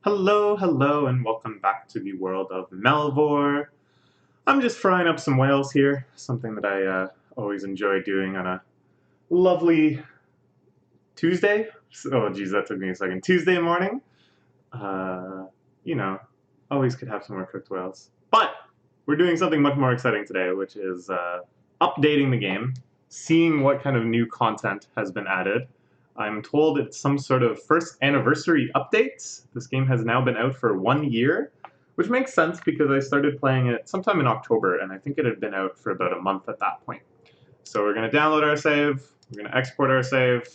Hello, hello, and welcome back to the world of Melvor. I'm just frying up some whales here, something that I always enjoy doing on a lovely Tuesday. Oh, geez, that took me a second. Tuesday morning. Uh, you know, always could have some more cooked whales. But we're doing something much more exciting today, which is updating the game, seeing what kind of new content has been added. I'm told it's some sort of first anniversary update. This game has now been out for 1 year, which makes sense because I started playing it sometime in October, and I think it had been out for about a month at that point. So we're going to download our save, we're going to export our save,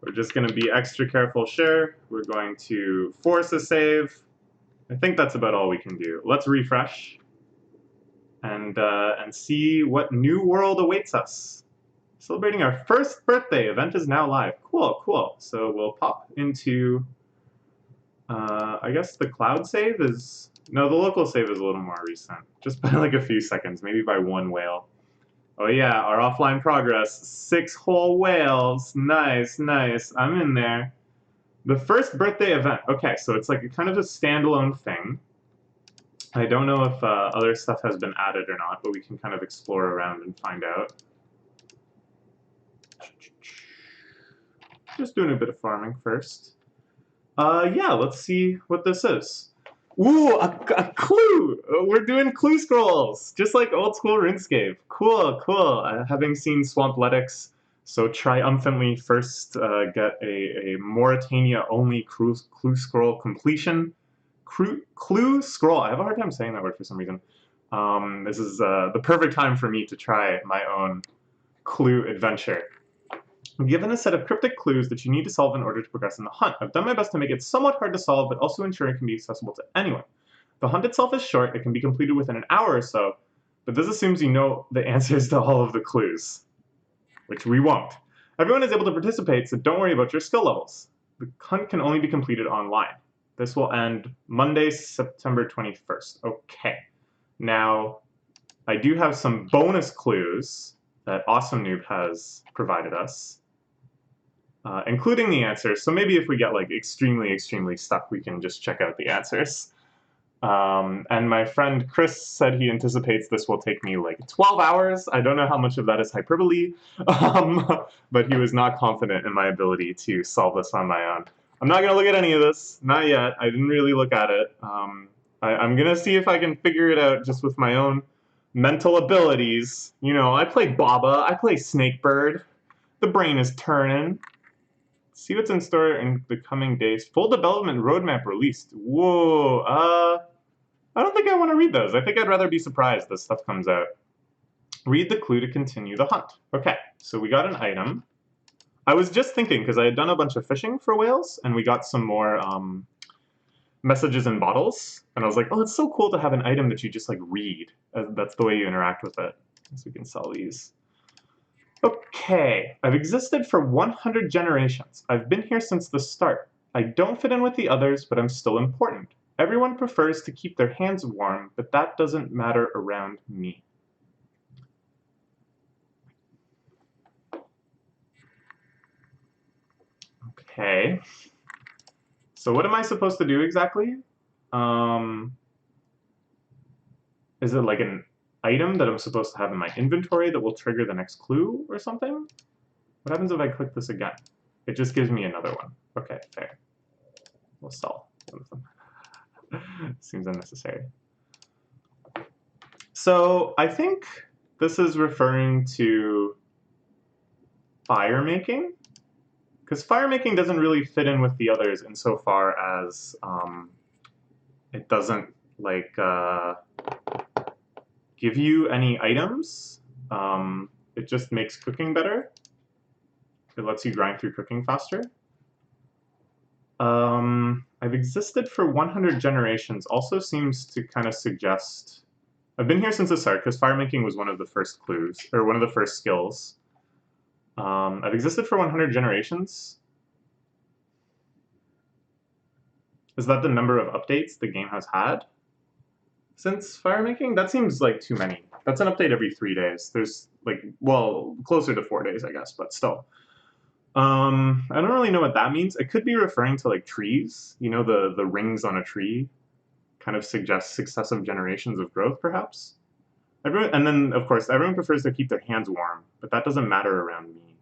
we're just going to be extra careful, sure. We're going to force a save. I think that's about all we can do. Let's refresh and see what new world awaits us. Celebrating our first birthday event is now live. Cool, cool. So we'll pop into, I guess the cloud save is, no, the local save is a little more recent. Just by like a few seconds, maybe by one whale. Oh yeah, our offline progress, 6 whole whales. Nice, nice. I'm in there. The first birthday event. Okay, so it's like a kind of a standalone thing. I don't know if other stuff has been added or not, but we can kind of explore around and find out. Just doing a bit of farming first. Yeah, let's see what this is. Ooh, a clue! We're doing clue scrolls, just like old school RuneScape. Cool, cool. Having seen Swampletics so triumphantly first get a Mauritania-only clue scroll completion. Clue scroll. I have a hard time saying that word for some reason. This is the perfect time for me to try my own clue adventure. Given a set of cryptic clues that you need to solve in order to progress in the hunt. I've done my best to make it somewhat hard to solve, but also ensure it can be accessible to anyone. The hunt itself is short, it can be completed within an hour or so, but this assumes you know the answers to all of the clues, which we won't. Everyone is able to participate, so don't worry about your skill levels. The hunt can only be completed online. This will end Monday, September 21st. Okay. Now, I do have some bonus clues that Awesome Noob has provided us. Including the answers. So maybe if we get like extremely stuck, we can just check out the answers. And my friend Chris said he anticipates this will take me like 12 hours. I don't know how much of that is hyperbole, but he was not confident in my ability to solve this on my own. I'm not going to look at any of this, not yet. I didn't really look at it. I'm going to see if I can figure it out just with my own mental abilities. You know, I play Baba, I play Snakebird. The brain is turning. See what's in store in the coming days. Full development roadmap released. Whoa, I don't think I want to read those. I think I'd rather be surprised as stuff comes out. Read the clue to continue the hunt. Okay, so we got an item. I was just thinking, because I had done a bunch of fishing for whales, and we got some more messages in bottles, and I was like, oh, it's so cool to have an item that you just like read. That's the way you interact with it. So we can sell these. Okay, I've existed for 100 generations. I've been here since the start. I don't fit in with the others, but I'm still important. Everyone prefers to keep their hands warm, but that doesn't matter around me. Okay. So what am I supposed to do exactly? Is it like an item that I'm supposed to have in my inventory that will trigger the next clue or something? What happens if I click this again? It just gives me another one. Okay, fair. We'll sell one of them. Seems unnecessary. So I think this is referring to fire making, because fire making doesn't really fit in with the others insofar as it doesn't like give you any items. It just makes cooking better. It lets you grind through cooking faster. I've existed for 100 generations also seems to kind of suggest I've been here since the start because fire making was one of the first clues, or one of the first skills. I've existed for 100 generations. Is that the number of updates the game has had since fire making? That seems like too many. That's an update every 3 days. There's like, well, closer to 4 days, I guess, but still. I don't really know what that means. It could be referring to like trees, you know, the rings on a tree kind of suggests successive generations of growth, perhaps. Everyone, and then, of course, everyone prefers to keep their hands warm, but that doesn't matter around me.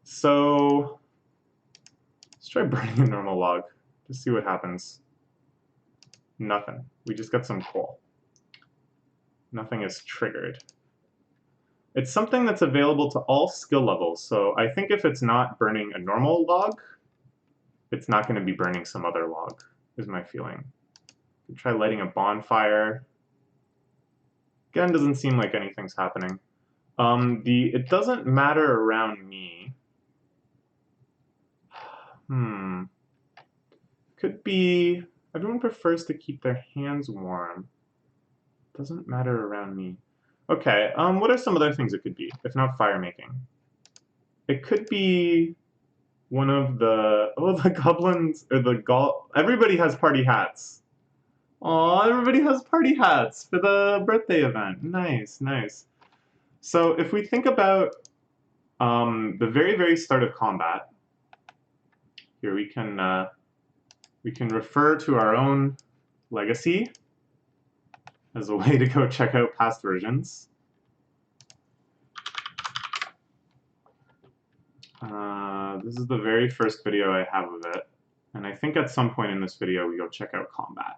So, let's try burning a normal log. Just see what happens. Nothing. We just got some coal. Nothing is triggered. It's something that's available to all skill levels, so I think if it's not burning a normal log, it's not going to be burning some other log, is my feeling. Try lighting a bonfire. Again, doesn't seem like anything's happening. It doesn't matter around me. Could be everyone prefers to keep their hands warm. Doesn't matter around me. Okay, what are some other things it could be, if not fire making? It could be one of the the goblins or everybody has party hats. Aw, everybody has party hats for the birthday event. Nice, nice. So if we think about the very, very start of combat, here we can refer to our own legacy as a way to go check out past versions. This is the very first video I have of it, and I think at some point in this video we go check out combat.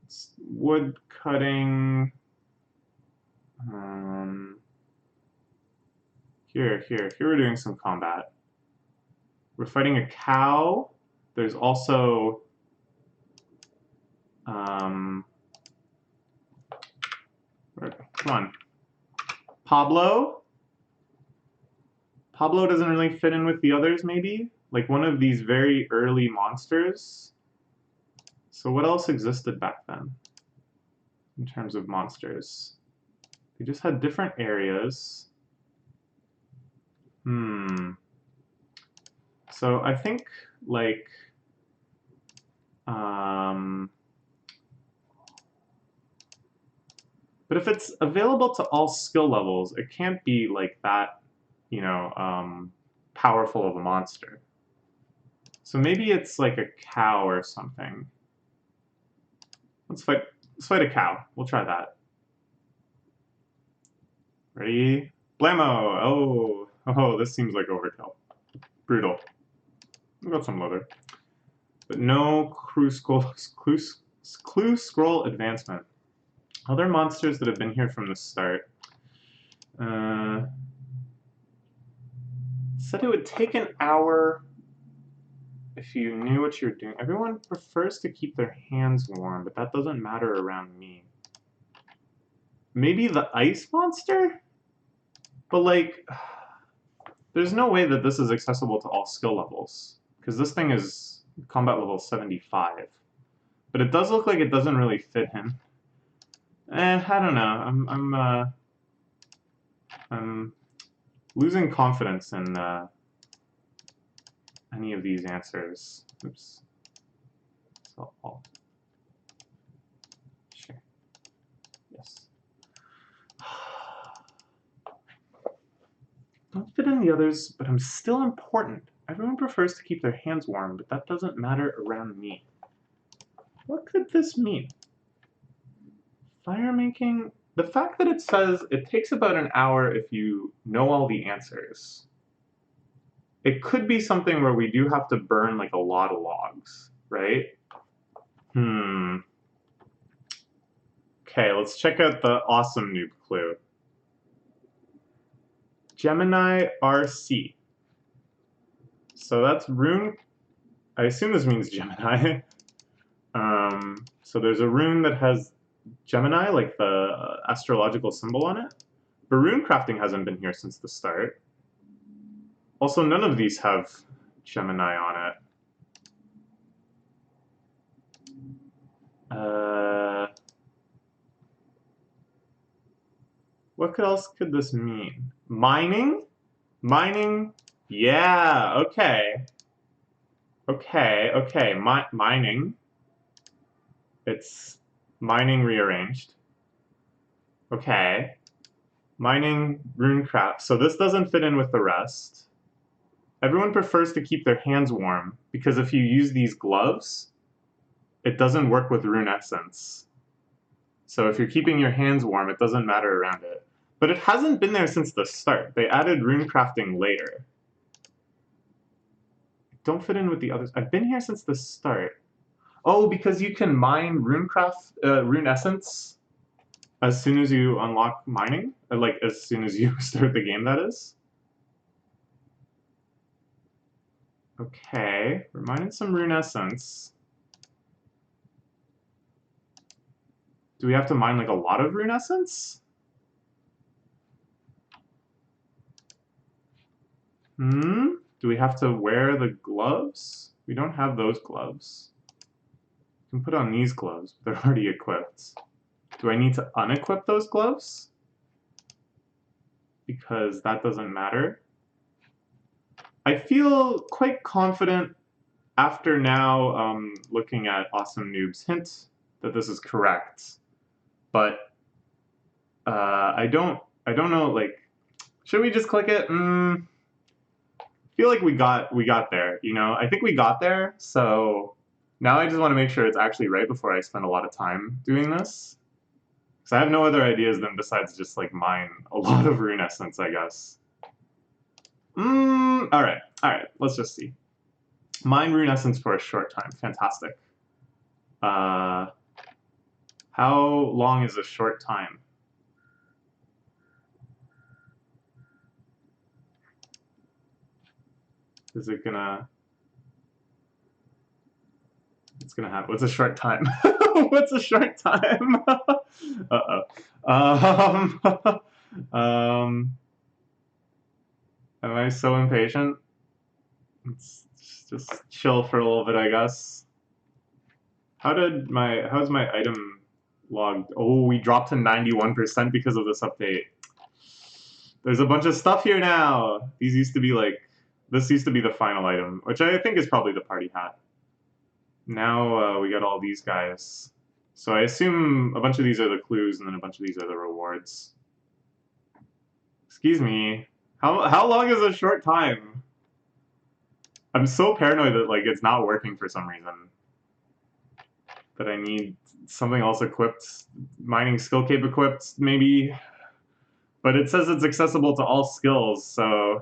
It's wood cutting. Here we're doing some combat. We're fighting a cow. There's also come on. Pablo? Pablo doesn't really fit in with the others, maybe? Like one of these very early monsters. So what else existed back then in terms of monsters? They just had different areas. So I think, like, but if it's available to all skill levels, it can't be like that, you know, powerful of a monster. So maybe it's like a cow or something. Let's fight a cow. We'll try that. Ready? Blammo! Oh, this seems like overkill. Brutal. I've got some leather. But no clue scroll advancement. Other monsters that have been here from the start. Said it would take an hour if you knew what you're doing. Everyone prefers to keep their hands warm, but that doesn't matter around me. Maybe the ice monster? But like, there's no way that this is accessible to all skill levels, because this thing is combat level 75. But it does look like it doesn't really fit him. I don't know. I'm losing confidence in any of these answers. Oops. So sure. Yes. Don't fit in the others, but I'm still important. Everyone prefers to keep their hands warm, but that doesn't matter around me. What could this mean? Fire making. The fact that it says it takes about an hour if you know all the answers. It could be something where we do have to burn like a lot of logs, right? Okay, let's check out the awesome noob clue. Gemini RC. So that's rune. I assume this means Gemini. So there's a rune that has Gemini, like the astrological symbol on it. But rune crafting hasn't been here since the start. Also, none of these have Gemini on it. What else could this mean? Mining? Mining? Yeah, okay. Okay. Mining. It's mining rearranged. Okay. Mining runecraft. So this doesn't fit in with the rest. Everyone prefers to keep their hands warm because if you use these gloves, it doesn't work with rune essence. So if you're keeping your hands warm, it doesn't matter around it. But it hasn't been there since the start. They added rune crafting later. Don't fit in with the others. I've been here since the start. Oh, because you can mine rune essence as soon as you unlock mining? Like, as soon as you start the game, that is? Okay, we're mining some rune essence. Do we have to mine, like, a lot of rune essence? Do we have to wear the gloves? We don't have those gloves. We can put on these gloves, but they're already equipped. Do I need to unequip those gloves? Because that doesn't matter. I feel quite confident after now looking at Awesome Noob's hint that this is correct. But I don't know, like, should we just click it? I feel like we got there, you know? I think we got there, so now I just want to make sure it's actually right before I spend a lot of time doing this. Because I have no other ideas than besides just, like, mine a lot of rune essence, I guess. Alright, let's just see. Mine rune essence for a short time. Fantastic. How long is a short time? Is it gonna... It's gonna happen. What's a short time? What's a short time? Uh-oh. Am I so impatient? Let's just chill for a little bit, I guess. How's my item log? Oh, we dropped to 91% because of this update. There's a bunch of stuff here now. These used to be like, this used to be the final item, which I think is probably the party hat. Now we got all these guys. So I assume a bunch of these are the clues and then a bunch of these are the rewards. Excuse me. How long is a short time? I'm so paranoid that like it's not working for some reason. That I need something else equipped. Mining skill cape equipped, maybe. But it says it's accessible to all skills, so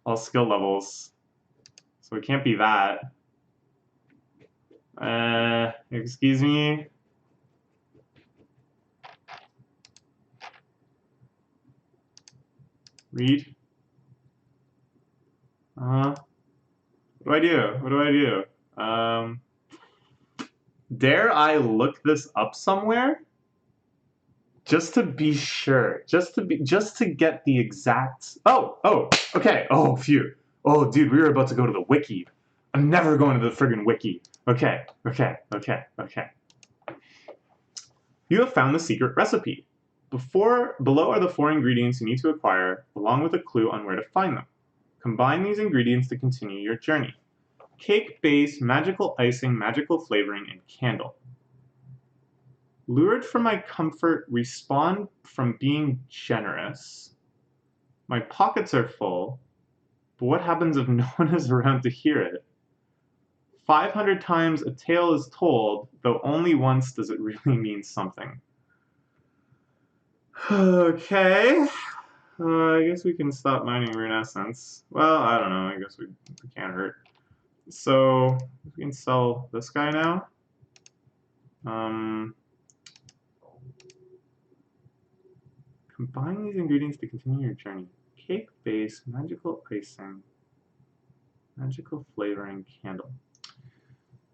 all skill levels. So it can't be that. Excuse me. Read. What do I do? What do I do? Dare I look this up somewhere? Just to be sure. Just to get the exact... Oh, okay. Oh, phew. Oh, dude, we were about to go to the wiki. I'm never going to the friggin' wiki. Okay. You have found the secret recipe. Below are the 4 ingredients you need to acquire, along with a clue on where to find them. Combine these ingredients to continue your journey. Cake base, magical icing, magical flavoring, and candle. Lured from my comfort, respond from being generous. My pockets are full, but what happens if no one is around to hear it? 500 times a tale is told, though only once does it really mean something. Okay. I guess we can stop mining rune essence. Well, I don't know. I guess we can't hurt. So, we can sell this guy now. Combine these ingredients to continue your journey. Cake base, magical icing, magical flavoring, candle.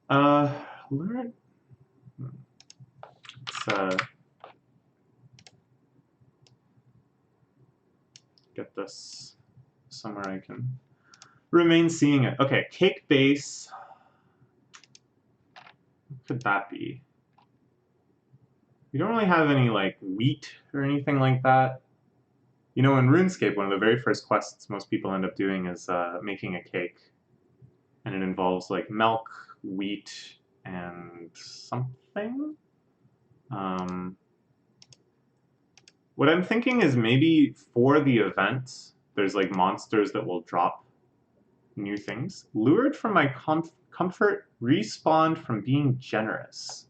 Learn. Let's get this somewhere I can remain seeing it. Okay, cake base. What could that be? We don't really have any, like, wheat or anything like that. You know, in RuneScape, one of the very first quests most people end up doing is making a cake. And it involves, like, milk, wheat, and something? What I'm thinking is maybe for the event, there's like monsters that will drop new things. Lured from my comfort, respawned from being generous.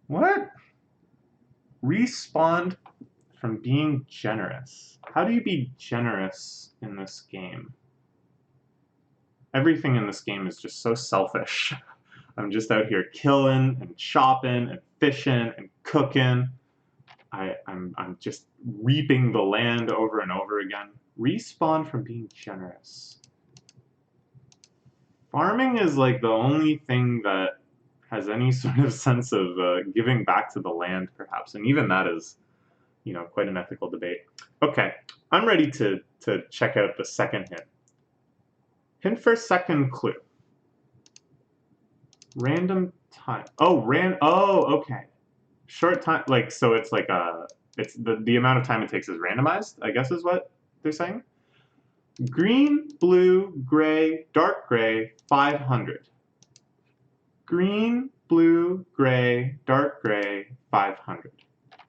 What? Respawned from being generous. How do you be generous in this game? Everything in this game is just so selfish. I'm just out here killing and chopping and fishing and cooking. I'm just reaping the land over and over again. Respawn from being generous. Farming is like the only thing that has any sort of sense of giving back to the land, perhaps, and even that is, you know, quite an ethical debate. Okay, I'm ready to check out the second hint. Hint for second clue. Random time. Oh, oh, okay. Short time, like, so it's like it's the amount of time it takes is randomized, I guess is what they're saying. Green, blue, gray, dark gray, 500. Green, blue, gray, dark gray, 500.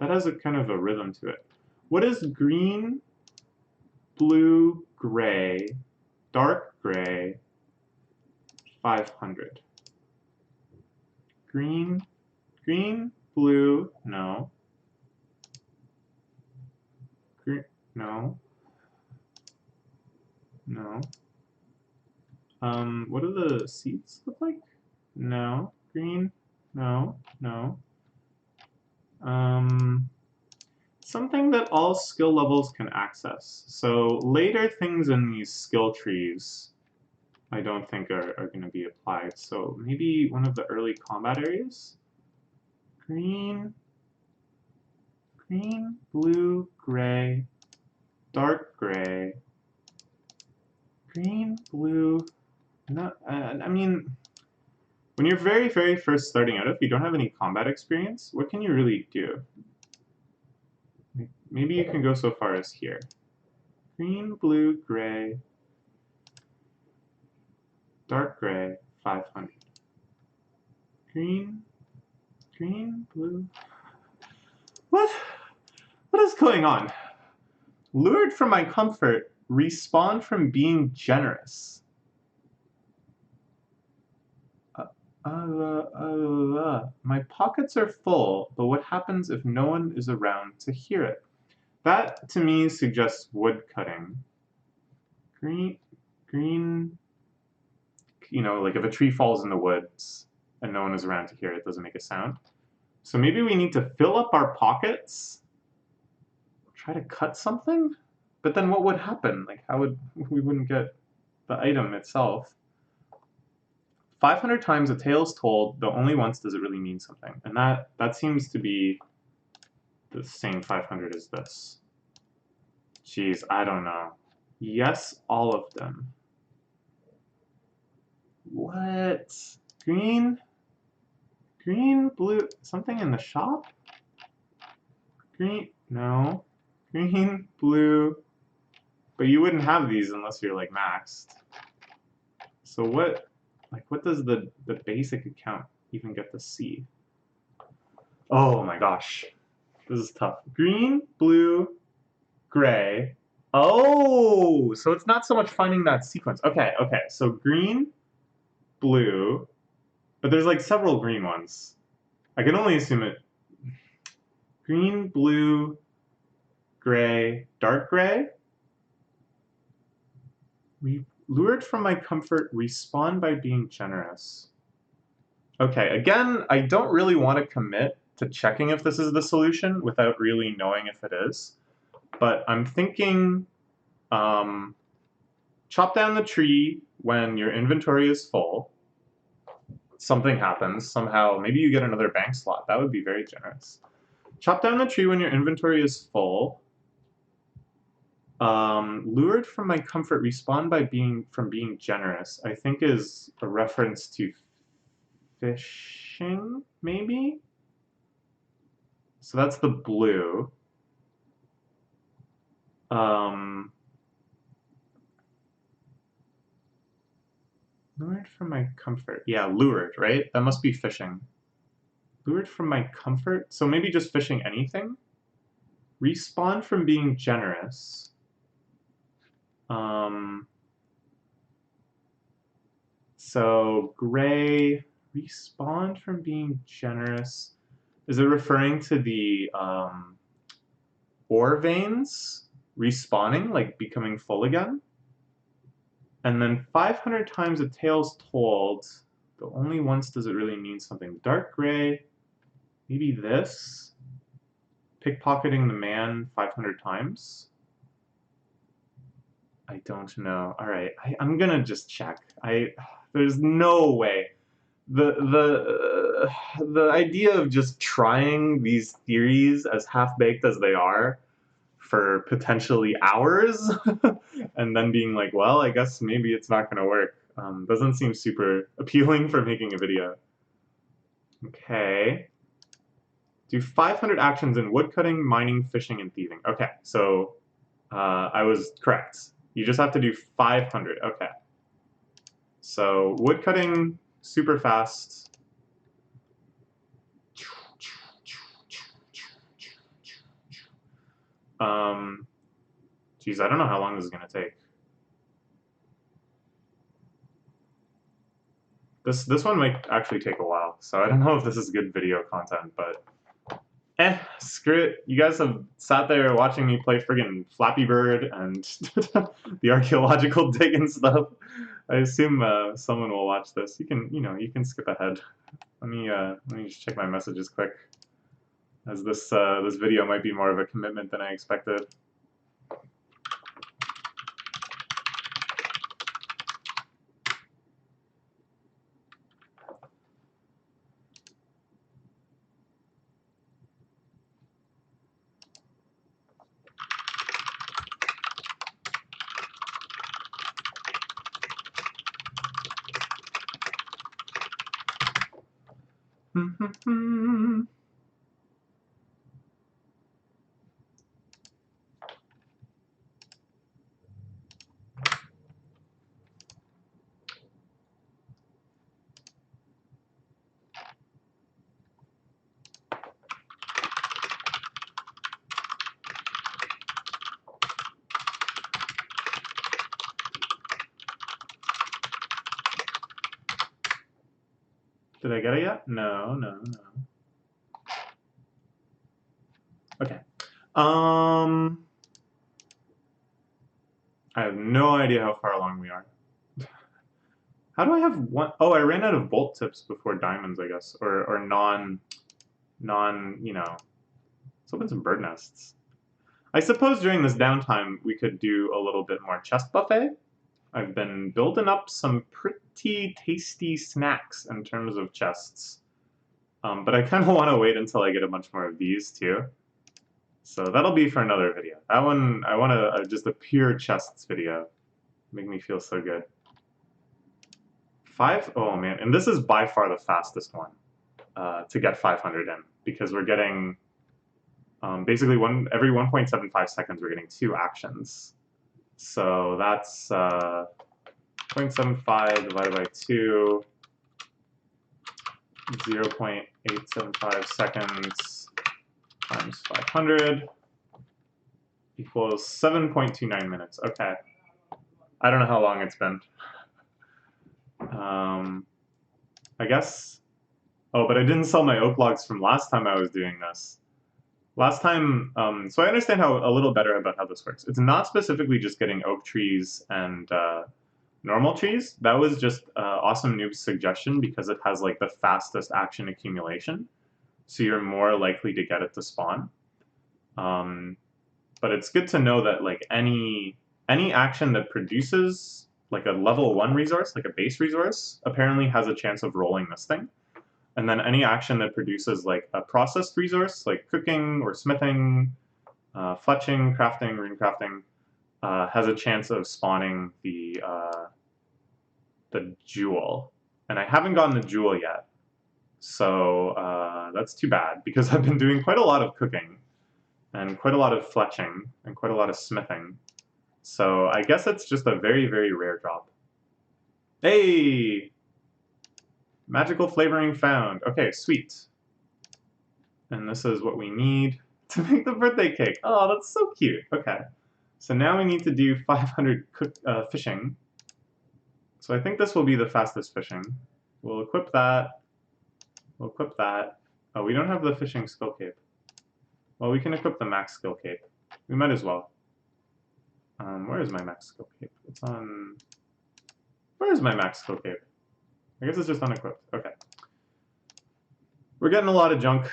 That has a kind of a rhythm to it. What is green, blue, gray, dark gray, 500? Green, blue, no. Green, no. No. What do the seats look like? No. Green, no, no. Something that all skill levels can access. So later things in these skill trees I don't think are going to be applied. So maybe one of the early combat areas? Green, blue, gray, dark gray, green, blue, not, I mean, when you're very, very first starting out, if you don't have any combat experience, what can you really do? Maybe you can go so far as here. Green, blue, gray, dark gray, 500. Green, blue. What? What is going on? Lured from my comfort, respawn from being generous. My pockets are full, but what happens if no one is around to hear it? That, to me, suggests wood cutting. Green, you know, like if a tree falls in the woods and no one is around to hear it, doesn't make a sound. So maybe we need to fill up our pockets, try to cut something, but then what would happen? Like, how would we wouldn't get the item itself? 500 times a tale's told, though only once does it really mean something. And that seems to be the same 500 as this. Jeez, I don't know. Yes, all of them. What? Green, blue, something in the shop? Green, no. Green, blue, but you wouldn't have these unless you're like maxed. So what does the basic account even get to see? Oh my gosh, this is tough. Green, blue, gray. Oh, so it's not so much finding that sequence. Okay, so green, blue, but there's like several green ones. I can only assume it. Green, blue, gray, dark gray. Lured from my comfort, respawn by being generous. Okay, again, I don't really want to commit to checking if this is the solution without really knowing if it is. But I'm thinking chop down the tree when your inventory is full. Something happens, somehow, maybe you get another bank slot. That would be very generous. Chop down the tree when your inventory is full. Lured from my comfort, respawn by being generous, I think is a reference to fishing, maybe? So that's the blue. Lured from my comfort. Yeah, lured, right? That must be fishing. Lured from my comfort? So maybe just fishing anything? Respawn from being generous. So gray respawned from being generous. Is it referring to the ore veins respawning, like becoming full again? And then 500 times a tale's told. But only once does it really mean something. Dark gray. Maybe this. Pickpocketing the man 500 times. I don't know. All right, I'm gonna just check. There's no way. The idea of just trying these theories as half-baked as they are for potentially hours and then being like, well, I guess maybe it's not gonna work, doesn't seem super appealing for making a video. Okay. Do 500 actions in woodcutting, mining, fishing, and thieving. Okay, so I was correct. You just have to do 500. Okay. So woodcutting, super fast. Geez, I don't know how long this is gonna take. This one might actually take a while, so I don't know if this is good video content, but screw it. You guys have sat there watching me play friggin' Flappy Bird and the archaeological dig and stuff. I assume someone will watch this. You can skip ahead. Let me just check my messages quick, as this video might be more of a commitment than I expected. Did I get it yet? No. Okay. I have no idea how far along we are. How do I have one? Oh, I ran out of bolt tips before diamonds, I guess, or non, let's open some bird nests. I suppose during this downtime we could do a little bit more chest buffet. I've been building up some pretty tasty snacks in terms of chests. But I kind of want to wait until I get a bunch more of these too. So that'll be for another video. That one, I want to just a pure chests video. Make me feel so good. Oh man, and this is by far the fastest one to get 500 in, because we're getting basically every 1.75 seconds we're getting 2 actions. So that's 0.75 divided by 2, 0.875 seconds times 500 equals 7.29 minutes. Okay. I don't know how long it's been. I guess. Oh, but I didn't sell my oak logs from last time I was doing this. Last time, so I understand a little better about how this works. It's not specifically just getting oak trees and normal trees. That was just Awesome Noob's suggestion because it has like the fastest action accumulation. So you're more likely to get it to spawn. But it's good to know that like any action that produces like a level 1 resource, like a base resource, apparently has a chance of rolling this thing. And then any action that produces like a processed resource, like cooking or smithing, fletching, crafting, rune crafting, has a chance of spawning the jewel. And I haven't gotten the jewel yet. So that's too bad, because I've been doing quite a lot of cooking and quite a lot of fletching and quite a lot of smithing. So I guess it's just a very, very rare drop. Hey! Magical flavoring found. Okay, sweet. And this is what we need to make the birthday cake. Oh, that's so cute. Okay. So now we need to do 500 fishing. So I think this will be the fastest fishing. We'll equip that. We'll equip that. Oh, we don't have the fishing skill cape. Well, we can equip the max skill cape. We might as well. Where is my max skill cape? It's on... Where is my max skill cape? I guess it's just unequipped. Okay. We're getting a lot of junk,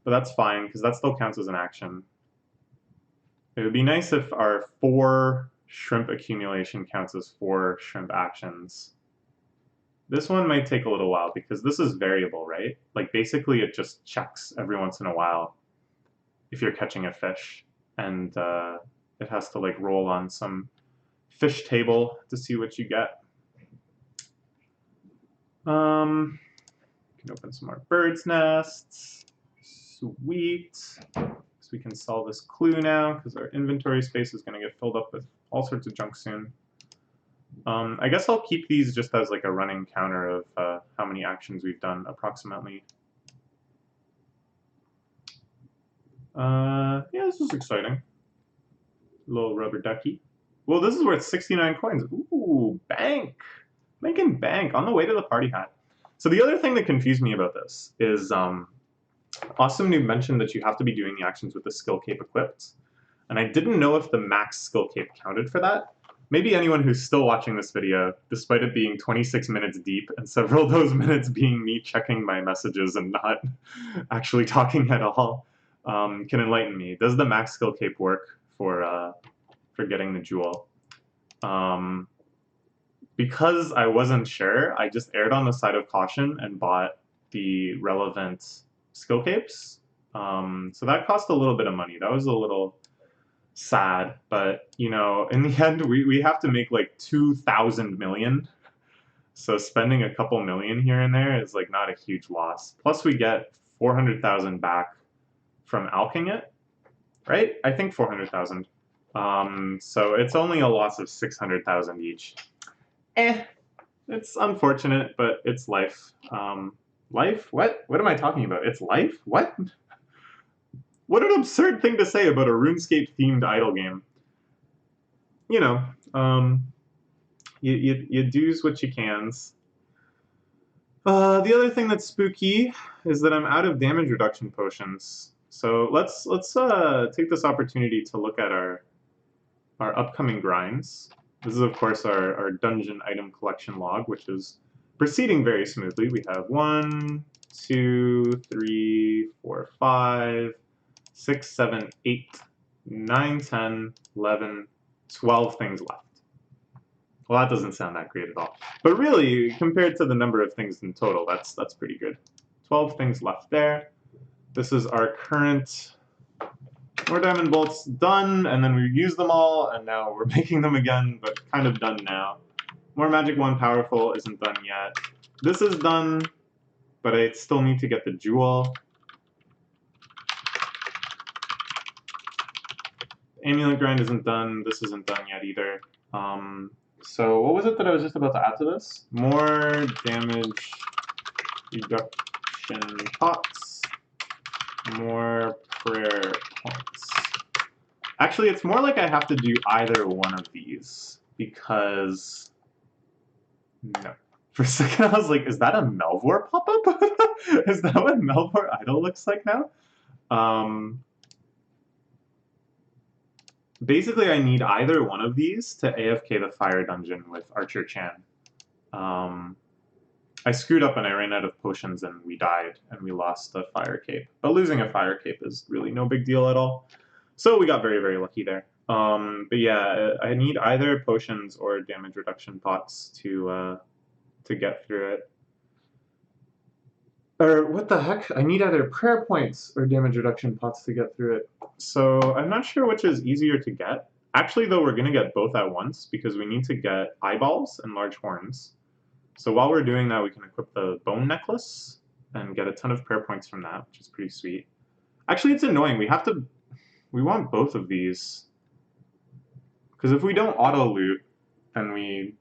but that's fine, because that still counts as an action. It would be nice if our 4 shrimp accumulation counts as 4 shrimp actions. This one might take a little while, because this is variable, right? Like, basically it just checks every once in a while if you're catching a fish, and it has to, like, roll on some fish table to see what you get. Can open some more birds' nests. Sweet. So we can sell this clue now, because our inventory space is going to get filled up with all sorts of junk soon. I guess I'll keep these just as like a running counter of how many actions we've done, approximately. Yeah, this is exciting. Little rubber ducky. Well, this is worth 69 coins. Ooh, bank! Making bank on the way to the party hat. So the other thing that confused me about this is Awesome Noob mentioned that you have to be doing the actions with the skill cape equipped. And I didn't know if the max skill cape counted for that. Maybe anyone who's still watching this video, despite it being 26 minutes deep and several of those minutes being me checking my messages and not actually talking at all, can enlighten me. Does the max skill cape work for getting the jewel? Because I wasn't sure, I just erred on the side of caution and bought the relevant skill capes. So that cost a little bit of money. That was a little sad, but you know, in the end, we have to make like 2,000 million. So spending a couple million here and there is like not a huge loss. Plus we get 400,000 back from alking it, right? I think 400,000. So it's only a loss of 600,000 each. It's unfortunate, but it's life. Life? What? What am I talking about? It's life? What? What an absurd thing to say about a RuneScape-themed idle game. You know, you do's what you cans. The other thing that's spooky is that I'm out of damage reduction potions. So let's take this opportunity to look at our upcoming grinds. This is, of course, our dungeon item collection log, which is proceeding very smoothly. We have 1, 2, 3, 4, 5, 6, 7, 8, 9, 10, 11, 12 things left. Well, that doesn't sound that great at all. But really, compared to the number of things in total, that's pretty good. 12 things left there. This is our current more diamond bolts done, and then we used them all, and now we're making them again, but kind of done now. More magic wand powerful isn't done yet. This is done, but I still need to get the jewel. Amulet grind isn't done. This isn't done yet either. So what was it that I was just about to add to this? More damage reduction pots. More prayer points. Actually, it's more like I have to do either one of these, because... No. For a second I was like, is that a Melvor pop-up? Is that what Melvor Idle looks like now? Basically, I need either one of these to AFK the fire dungeon with Archer Chan. I screwed up and I ran out of potions and we died and we lost the fire cape. But losing a fire cape is really no big deal at all. So we got very, very lucky there. But yeah, I need either potions or damage reduction pots to get through it. Or what the heck? I need either prayer points or damage reduction pots to get through it. So I'm not sure which is easier to get. Actually, though, we're going to get both at once because we need to get eyeballs and large horns. So while we're doing that, we can equip the bone necklace and get a ton of prayer points from that, which is pretty sweet. Actually, it's annoying. We want both of these. Because if we don't auto loot, then we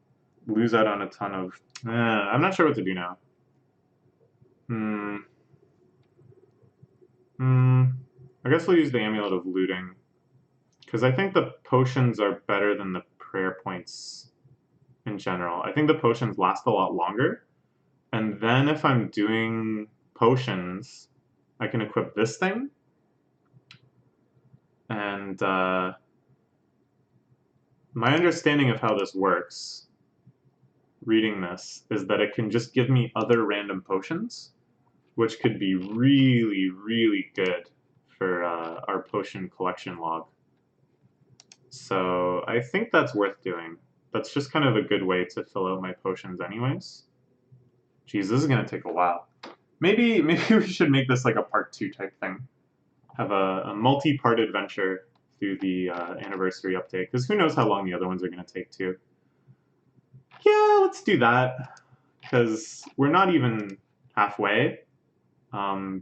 lose out on a ton of... I'm not sure what to do now. I guess we'll use the Amulet of Looting. Because I think the potions are better than the prayer points in general. I think the potions last a lot longer. And then if I'm doing potions, I can equip this thing. And my understanding of how this works, reading this, is that it can just give me other random potions, which could be really, really good for our potion collection log. So I think that's worth doing. That's just kind of a good way to fill out my potions anyways. Geez, this is going to take a while. Maybe we should make this like a part 2 type thing. Have a multi-part adventure through the anniversary update, because who knows how long the other ones are going to take too. Yeah, let's do that, because we're not even halfway,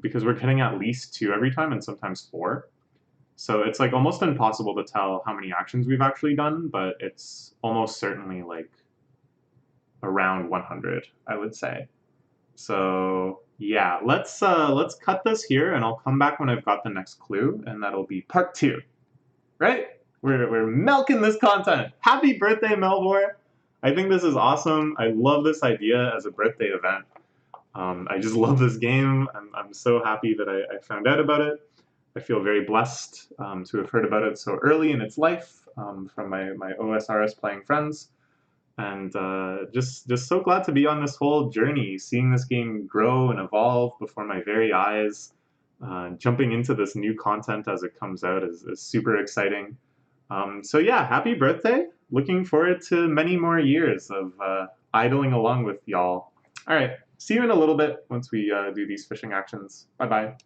because we're getting at least 2 every time and sometimes 4. So it's like almost impossible to tell how many actions we've actually done, but it's almost certainly like around 100, I would say. So yeah, let's cut this here, and I'll come back when I've got the next clue, and that'll be part 2. Right? We're milking this content. Happy birthday, Melvor! I think this is awesome. I love this idea as a birthday event. I just love this game. I'm so happy that I found out about it. I feel very blessed to have heard about it so early in its life from my OSRS playing friends. And just so glad to be on this whole journey, seeing this game grow and evolve before my very eyes. Jumping into this new content as it comes out is super exciting. So yeah, happy birthday. Looking forward to many more years of idling along with y'all. All right, see you in a little bit once we do these fishing actions. Bye-bye.